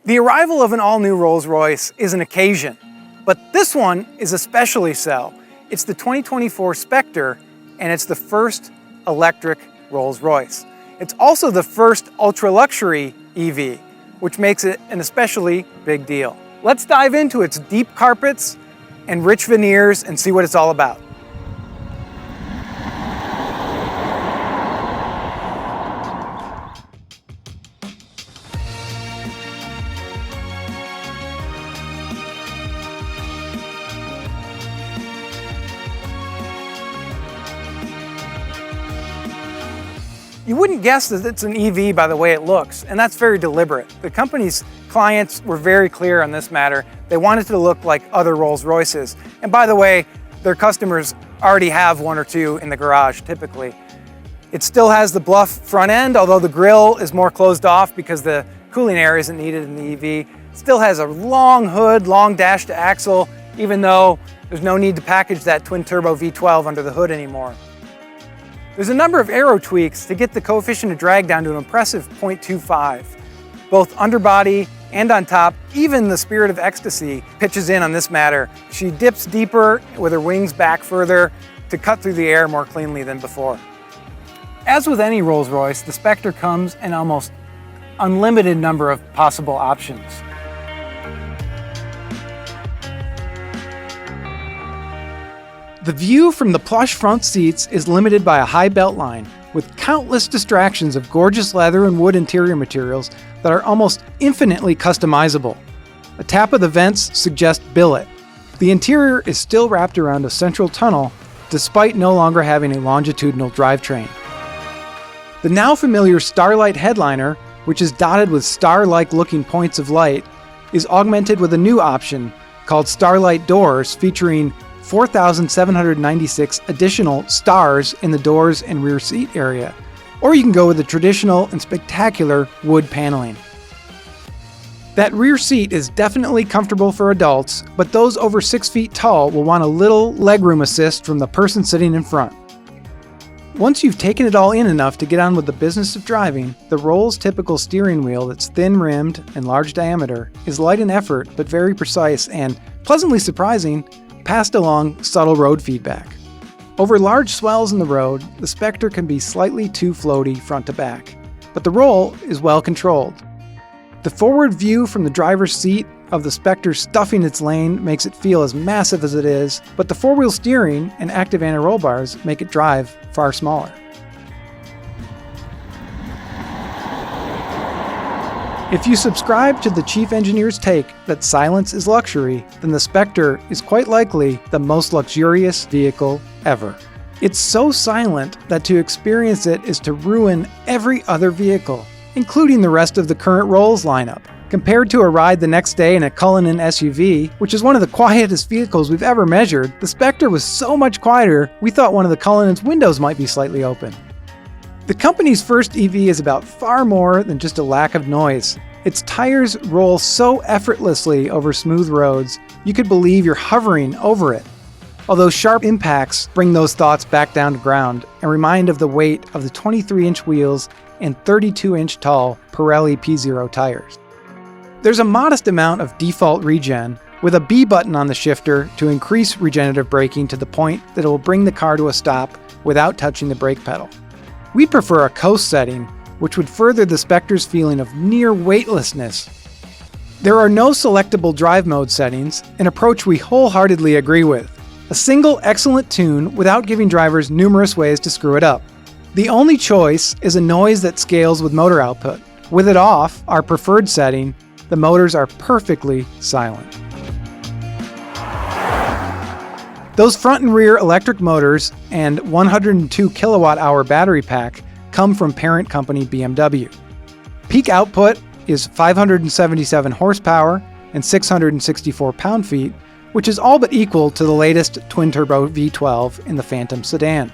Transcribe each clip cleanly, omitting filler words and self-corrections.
The arrival of an all-new Rolls-Royce is an occasion, but this one is especially so. It's the 2024 Spectre, and it's the first electric Rolls-Royce. It's also the first ultra-luxury EV, which makes it an especially big deal. Let's dive into its deep carpets and rich veneers and see what it's all about. You wouldn't guess that it's an EV by the way it looks, and that's very deliberate. The company's clients were very clear on this matter. They wanted it to look like other Rolls-Royces. And by the way, their customers already have one or two in the garage, typically. It still has the bluff front end, although the grille is more closed off because the cooling air isn't needed in the EV. It still has a long hood, long dash to axle, even though there's no need to package that twin-turbo V12 under the hood anymore. There's a number of aero tweaks to get the coefficient of drag down to an impressive 0.25. Both underbody and on top, even the Spirit of Ecstasy pitches in on this matter. She dips deeper with her wings back further to cut through the air more cleanly than before. As with any Rolls-Royce, the Spectre comes in almost unlimited number of possible options. The view from the plush front seats is limited by a high belt line, with countless distractions of gorgeous leather and wood interior materials that are almost infinitely customizable. A tap of the vents suggests billet. The interior is still wrapped around a central tunnel, despite no longer having a longitudinal drivetrain. The now familiar Starlight headliner, which is dotted with star-like looking points of light, is augmented with a new option called Starlight Doors, featuring 4,796 additional stars in the doors and rear seat area, or you can go with the traditional and spectacular wood paneling. That rear seat is definitely comfortable for adults, but those over 6 feet tall will want a little legroom assist from the person sitting in front. Once you've taken it all in enough to get on with the business of driving, the Rolls typical steering wheel that's thin-rimmed and large diameter is light in effort but very precise and, pleasantly surprising, passed along subtle road feedback. Over large swells in the road, the Spectre can be slightly too floaty front to back, but the roll is well controlled. The forward view from the driver's seat of the Spectre stuffing its lane makes it feel as massive as it is, but the four-wheel steering and active anti-roll bars make it drive far smaller. If you subscribe to the chief engineer's take that silence is luxury, then the Spectre is quite likely the most luxurious vehicle ever. It's so silent that to experience it is to ruin every other vehicle, including the rest of the current Rolls lineup. Compared to a ride the next day in a Cullinan SUV, which is one of the quietest vehicles we've ever measured, the Spectre was so much quieter we thought one of the Cullinan's windows might be slightly open. The company's first EV is about far more than just a lack of noise. Its tires roll so effortlessly over smooth roads, you could believe you're hovering over it. Although sharp impacts bring those thoughts back down to ground and remind of the weight of the 23-inch wheels and 32-inch tall Pirelli P0 tires. There's a modest amount of default regen, with a B button on the shifter to increase regenerative braking to the point that it will bring the car to a stop without touching the brake pedal. We prefer a coast setting, which would further the Spectre's feeling of near weightlessness. There are no selectable drive mode settings, an approach we wholeheartedly agree with. A single excellent tune without giving drivers numerous ways to screw it up. The only choice is a noise that scales with motor output. With it off, our preferred setting, the motors are perfectly silent. Those front and rear electric motors and 102 kilowatt-hour battery pack come from parent company BMW. Peak output is 577 horsepower and 664 pound-feet, which is all but equal to the latest twin-turbo V12 in the Phantom sedan.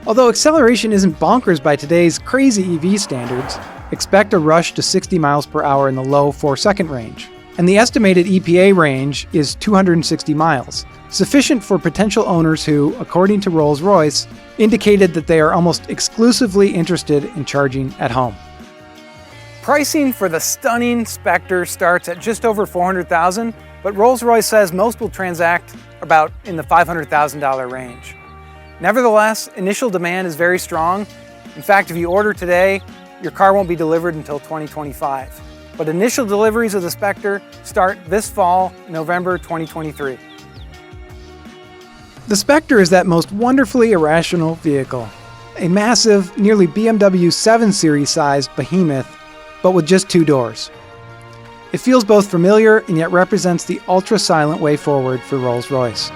Although acceleration isn't bonkers by today's crazy EV standards, expect a rush to 60 miles per hour in the low 4-second range. And the estimated EPA range is 260 miles, sufficient for potential owners who, according to Rolls-Royce, indicated that they are almost exclusively interested in charging at home. Pricing for the stunning Spectre starts at just over $400,000, but Rolls-Royce says most will transact about in the $500,000 range. Nevertheless, initial demand is very strong. In fact, if you order today, your car won't be delivered until 2025. But initial deliveries of the Spectre start this fall, November 2023. The Spectre is that most wonderfully irrational vehicle. A massive, nearly BMW 7 Series sized behemoth, but with just 2 doors. It feels both familiar and yet represents the ultra-silent way forward for Rolls-Royce.